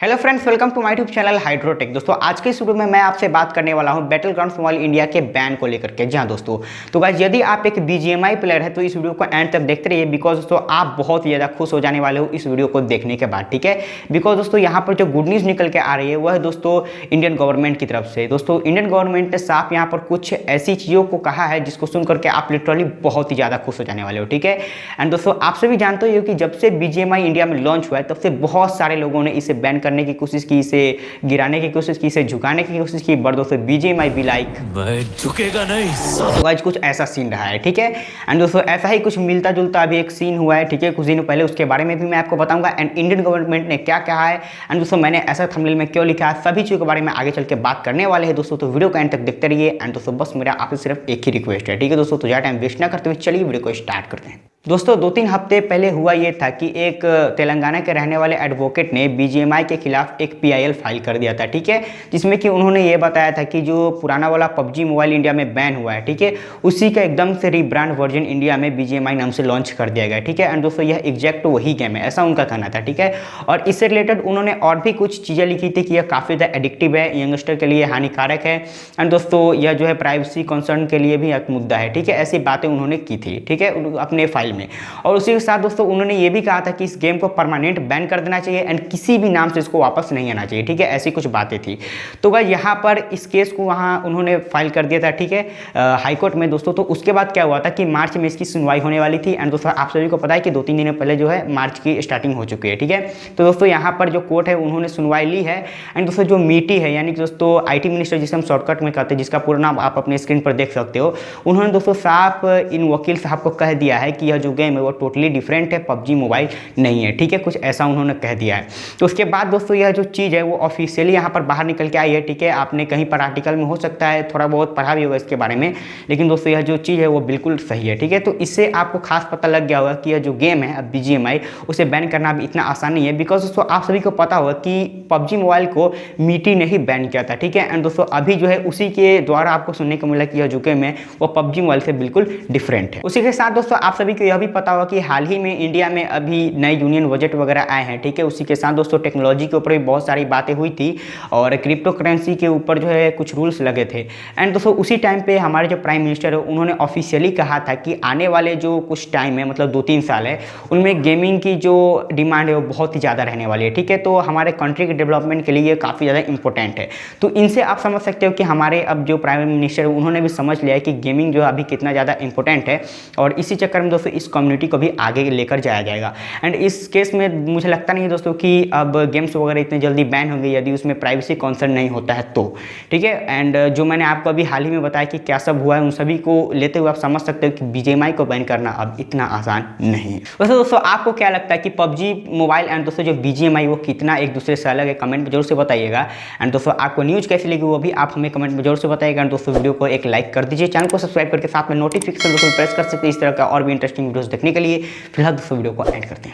Hello friends, welcome to my YouTube channel Hydrotech. दोस्तों आज के इस वीडियो में मैं आपसे बात करने वाला हूं बैटल ग्राउंड्स मोबाइल इंडिया के बैन को लेकर के। जी हाँ दोस्तों, तो गाइस यदि आप एक बीजीएमआई प्लेयर है तो इस वीडियो को एंड तक देखते रहिए, बिकॉज दोस्तों आप बहुत ही ज़्यादा खुश हो जाने वाले हो इस वीडियो को देखने के बाद। ठीक है, बिकॉज दोस्तों यहाँ पर जो गुड न्यूज़ निकल के आ रही है वह है दोस्तों इंडियन गवर्नमेंट की तरफ से। दोस्तों इंडियन गवर्नमेंट ने साफ यहाँ पर कुछ ऐसी चीज़ों को कहा है जिसको सुन करके आप लिटरली बहुत ही ज़्यादा खुश हो जाने वाले हो। ठीक है, एंड दोस्तों आप सभी जानते हो कि जब से बीजीएमआई इंडिया में लॉन्च हुआ है तब से बहुत सारे लोगों ने इसे बैन करने की कोशिश की, इसे गिराने की कोशिश की, इसे झुकाने की कोशिश की, बट दोस्तों बीजीएमआई भी लाइक झुकेगा नहीं। तो गाइस कुछ ऐसा सीन रहा है। ठीक है, एंड दोस्तों ऐसा ही कुछ मिलता जुलता अभी एक सीन हुआ है। ठीक है, कुछ दिन पहले, उसके बारे में भी मैं आपको बताऊंगा एंड इंडियन गवर्नमेंट ने क्या कहा है एंड दोस्तों मैंने ऐसा थंबनेल में क्यों लिखा है, सभी चीज़ों के बारे में आगे चल के बात करने वाले हैं दोस्तों। तो वीडियो को एंड तक देखते रहिए एंड दोस्तों बस मेरा आपसे सिर्फ एक ही रिक्वेस्ट है। ठीक है दोस्तों, तो ज़्यादा टाइम वेस्ट ना करते हुए चलिए वीडियो को स्टार्ट करते हैं। दोस्तों 2-3 हफ्ते पहले हुआ ये था कि एक तेलंगाना के रहने वाले एडवोकेट ने बीजीएमआई के खिलाफ एक पीआईएल फाइल कर दिया था। ठीक है, जिसमें कि उन्होंने ये बताया था कि जो पुराना वाला पबजी मोबाइल इंडिया में बैन हुआ है, ठीक है, उसी का एकदम से रीब्रांड वर्जन इंडिया में बीजीएमआई नाम से लॉन्च कर दिया गया। ठीक है, एंड दोस्तों यह एग्जैक्ट वही गेम है, ऐसा उनका कहना था। ठीक है, और इससे रिलेटेड उन्होंने और भी कुछ चीज़ें लिखी थी कि यह काफ़ी ज़्यादा एडिक्टिव है, यंगस्टर के लिए हानिकारक है एंड दोस्तों यह जो है प्राइवेसी कंसर्न के लिए भी एक मुद्दा है। ठीक है, ऐसी बातें उन्होंने की थी। ठीक है, अपने फाइल में। और उसी के साथ दोस्तों उन्होंने ये भी कहा था कि इस गेम को परमानेंट बैन कर देना चाहिए एंड किसी भी नाम से इसको वापस नहीं आना चाहिए। ठीक है, ऐसी कुछ बातें थी। तो भाई यहाँ पर इस केस को वहाँ उन्होंने फाइल कर दिया था। ठीक है, हाई कोर्ट में दोस्तों। तो उसके बाद क्या हुआ था कि मार्च में इसकी सुनवाई होने वाली थी एंड दोस्तों आप सभी को पता है कि 2-3 दिन पहले जो है मार्च की स्टार्टिंग हो चुकी है। ठीक है, तो दोस्तों यहाँ पर जो कोर्ट है उन्होंने सुनवाई ली है एंड दोस्तों जो मीटी है, यानी कि दोस्तों आईटी मिनिस्टर जिसे हम शॉर्टकट में कहते हैं, जिसका पूरा नाम आप अपने स्क्रीन पर देख सकते हो, उन्होंने दोस्तों साफ इन वकील साहब को कह दिया है कि यह जो गेम है वो टोटली डिफरेंट है, पबजी मोबाइल नहीं है। ठीक है, कुछ ऐसा उन्होंने कह दिया है। तो उसके बाद दोस्तों यह जो चीज़ है वो ऑफिशियली यहाँ पर बाहर निकल के आई है। ठीक है, आपने कहीं पर आर्टिकल में हो सकता है थोड़ा बहुत पढ़ा भी होगा इसके बारे में, लेकिन दोस्तों यह जो चीज़ है वो बिल्कुल सही है। ठीक है, तो इससे आपको खास पता लग गया होगा कि यह जो गेम है अब बीजीएमआई, उसे बैन करना अभी इतना आसान नहीं है, बिकॉज दोस्तों आप सभी को पता होगा कि पबजी मोबाइल को मीटी ने ही बैन किया था। ठीक है, एंड दोस्तों अभी जो है उसी के द्वारा आपको सुनने को मिला कि यह जो गेम है वो पबजी मोबाइल से बिल्कुल डिफरेंट है। उसी के साथ दोस्तों आप सभी को यह भी पता होगा कि हाल ही में इंडिया में अभी नए यूनियन बजट वगैरह आए हैं। ठीक है, उसी के साथ दोस्तों टेक्नोलॉजी के ऊपर भी बहुत सारी बातें हुई थी और क्रिप्टो करेंसी के ऊपर जो है कुछ रूल्स लगे थे एंड दोस्तों उसी टाइम पे हमारे जो प्राइम मिनिस्टर है उन्होंने ऑफिशियली कहा था कि आने वाले जो कुछ टाइम है, मतलब 2-3 साल है, उनमें गेमिंग की जो डिमांड है वो बहुत ही ज़्यादा रहने वाली है। ठीक है, तो हमारे कंट्री के डेवलपमेंट के लिए ये काफ़ी ज़्यादा इंपॉर्टेंट है। तो इनसे आप समझ सकते हो कि हमारे अब जो प्राइम मिनिस्टर है उन्होंने भी समझ लिया है कि गेमिंग जो है अभी कितना ज़्यादा इंपॉर्टेंट है और इसी चक्कर में दोस्तों इस कम्युनिटी को भी आगे लेकर जाया जाएगा। एंड इस केस में मुझे लगता नहीं है दोस्तों कि अब गेम्स वगैरह इतने जल्दी बैन होंगे यदि उसमें प्राइवेसी कंसर्न नहीं होता है तो। ठीक है, एंड जो मैंने आपको अभी हाल ही में बताया कि क्या सब हुआ है, उन सभी को लेते हुए आप समझ सकते हो कि बीजीएमआई को बैन करना अब इतना आसान नहीं है। वैसे दोस्तों आपको क्या लगता है कि पबजी मोबाइल एंड दोस्तों जो बीजीएमआई वो कितना एक दूसरे से अलग है, कमेंट में जरूर से बताइएगा। एंड दोस्तों आपको न्यूज़ कैसी लगी वो भी आप हमें कमेंट में जरूर से बताइएगा। एंड दोस्तों वीडियो को एक लाइक कर दीजिए, चैनल को सब्सक्राइब करके साथ में नोटिफिकेशन दोस्तों प्रेस कर सकते हैं इस तरह का और भी इंटरेस्टिंग वीडियोस देखने के लिए। फिलहाल दोस्तों वीडियो को एंड करते हैं।